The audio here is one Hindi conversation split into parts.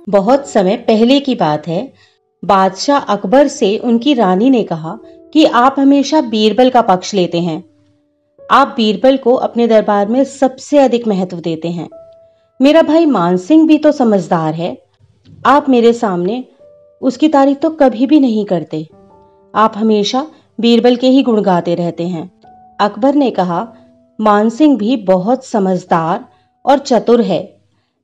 बहुत समय पहले की बात है। बादशाह अकबर से उनकी रानी ने कहा कि आप हमेशा बीरबल का पक्ष लेते हैं। आप बीरबल को अपने दरबार में सबसे अधिक महत्व देते हैं। मेरा भाई मानसिंह भी तो समझदार है। आप मेरे सामने उसकी तारीफ तो कभी भी नहीं करते। आप हमेशा बीरबल के ही गुण गाते रहते हैं। अकबर ने कहा, मानसिंह भी बहुत समझदार और चतुर है,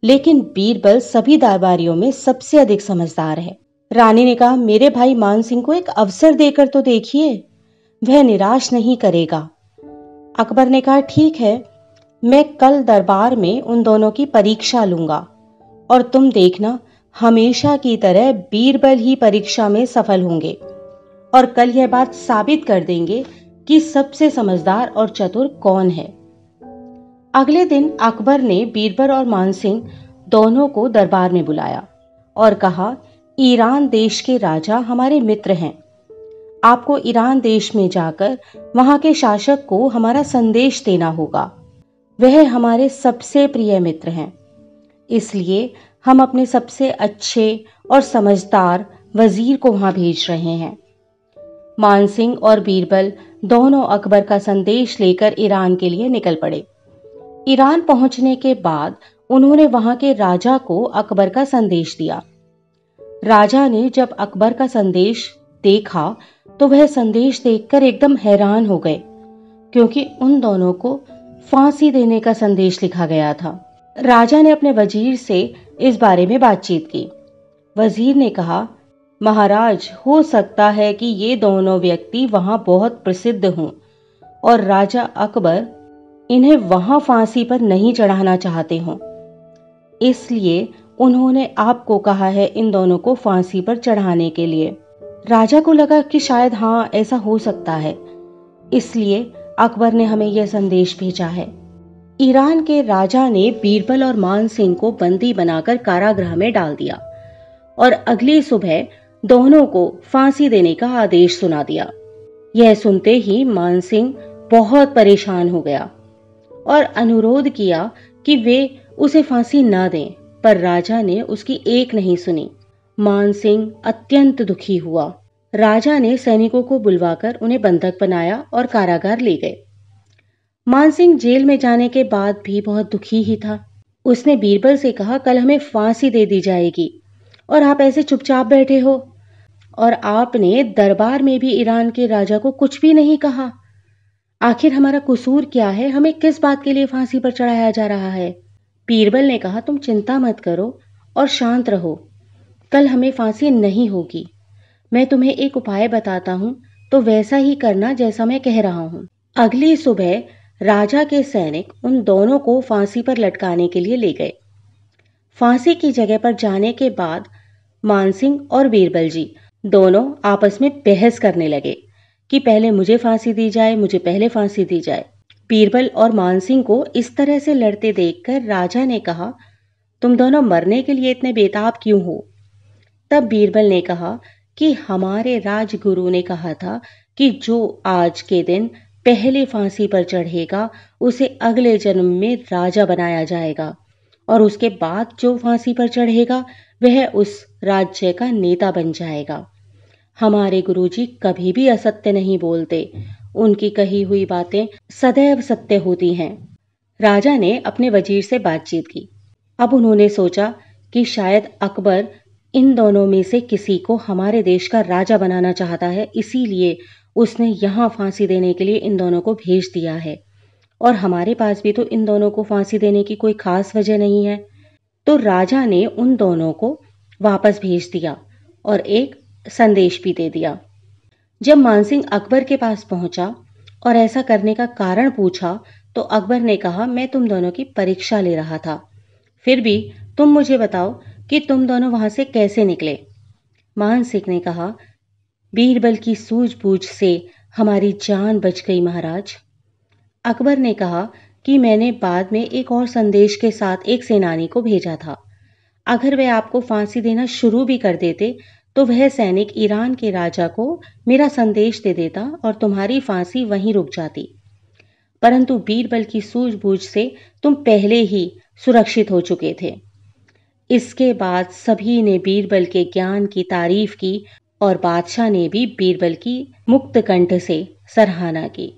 लेकिन बीरबल सभी दरबारियों में सबसे अधिक समझदार है। रानी ने कहा, मेरे भाई मानसिंह को एक अवसर देकर तो देखिए, वह निराश नहीं करेगा। अकबर ने कहा, ठीक है, मैं कल दरबार में उन दोनों की परीक्षा लूंगा और तुम देखना, हमेशा की तरह बीरबल ही परीक्षा में सफल होंगे और कल यह बात साबित कर देंगे कि सबसे समझदार और चतुर कौन है। अगले दिन अकबर ने बीरबल और मानसिंह दोनों को दरबार में बुलाया और कहा, ईरान देश के राजा हमारे मित्र हैं। आपको ईरान देश में जाकर वहां के शासक को हमारा संदेश देना होगा। वह हमारे सबसे प्रिय मित्र हैं, इसलिए हम अपने सबसे अच्छे और समझदार वजीर को वहां भेज रहे हैं। मानसिंह और बीरबल दोनों अकबर का संदेश लेकर ईरान के लिए निकल पड़े। ईरान पहुंचने के बाद उन्होंने वहां के राजा को अकबर का संदेश दिया। राजा ने जब अकबर का संदेश देखा तो वह संदेश देखकर एकदम हैरान हो गए, क्योंकि उन दोनों को फांसी देने का संदेश लिखा गया था। राजा ने अपने वजीर से इस बारे में बातचीत की। वजीर ने कहा, महाराज, हो सकता है कि ये दोनों व्यक्ति वहां बहुत प्रसिद्ध हों और राजा अकबर इन्हें वहां फांसी पर नहीं चढ़ाना चाहते हों, इसलिए उन्होंने आपको कहा है इन दोनों को फांसी पर चढ़ाने के लिए। राजा को लगा कि शायद हाँ, ऐसा हो सकता है, इसलिए अकबर ने हमें यह संदेश भेजा है। ईरान के राजा ने बीरबल और मानसिंह को बंदी बनाकर कारागृह में डाल दिया और अगली सुबह दोनों को फांसी देने का आदेश सुना दिया। यह सुनते ही मानसिंह बहुत परेशान हो गया और अनुरोध किया कि वे उसे फांसी न दें, पर राजा ने उसकी एक नहीं सुनी। मानसिंह अत्यंत दुखी हुआ। राजा ने सैनिकों को बुलवाकर उन्हें बंधक बनाया और कारागार ले गए। मानसिंह जेल में जाने के बाद भी बहुत दुखी ही था। उसने बीरबल से कहा, कल हमें फांसी दे दी जाएगी और आप ऐसे चुपचाप बैठे हो, और आपने दरबार में भी ईरान के राजा को कुछ भी नहीं कहा। आखिर हमारा कसूर क्या है? हमें किस बात के लिए फांसी पर चढ़ाया जा रहा है? बीरबल ने कहा, तुम चिंता मत करो और शांत रहो, कल हमें फांसी नहीं होगी। मैं तुम्हें एक उपाय बताता हूं, तो वैसा ही करना जैसा मैं कह रहा हूं। अगली सुबह राजा के सैनिक उन दोनों को फांसी पर लटकाने के लिए ले गए। फांसी की जगह पर जाने के बाद मानसिंह और बीरबल जी दोनों आपस में बहस करने लगे कि पहले मुझे फांसी दी जाए, मुझे पहले फांसी दी जाए। बीरबल और मानसिंह को इस तरह से लड़ते देखकर राजा ने कहा, तुम दोनों मरने के लिए इतने बेताब क्यों हो? तब बीरबल ने कहा कि हमारे राजगुरु ने कहा था कि जो आज के दिन पहले फांसी पर चढ़ेगा उसे अगले जन्म में राजा बनाया जाएगा, और उसके बाद जो फांसी पर चढ़ेगा वह उस राज्य का नेता बन जाएगा। हमारे गुरुजी कभी भी असत्य नहीं बोलते, उनकी कही हुई बातें सदैव सत्य होती हैं। राजा ने अपने वजीर से बातचीत की। अब उन्होंने सोचा कि शायद अकबर इन दोनों में से किसी को हमारे देश का राजा बनाना चाहता है, इसीलिए उसने यहाँ फांसी देने के लिए इन दोनों को भेज दिया है, और हमारे पास भी तो इन दोनों को फांसी देने की कोई खास वजह नहीं है। तो राजा ने उन दोनों को वापस भेज दिया और एक संदेश भी दे दिया। जब मानसिंह अकबर के पास पहुंचा और ऐसा करने का कारण पूछा, तो अकबर ने कहा, मैं तुम दोनों की परीक्षा ले रहा था, फिर भी तुम मुझे बताओ कि तुम दोनों वहां से कैसे निकले। मानसिंह ने कहा, बीरबल की सूझबूझ से हमारी जान बच गई महाराज। अकबर ने कहा कि मैंने बाद में एक और संदेश के साथ एक सेनानी को भेजा था। अगर वे आपको फांसी देना शुरू भी कर देते तो वह सैनिक ईरान के राजा को मेरा संदेश दे देता और तुम्हारी फांसी वहीं रुक जाती, परंतु बीरबल की सूझबूझ से तुम पहले ही सुरक्षित हो चुके थे। इसके बाद सभी ने बीरबल के ज्ञान की तारीफ की और बादशाह ने भी बीरबल की मुक्त कंठ से सराहना की।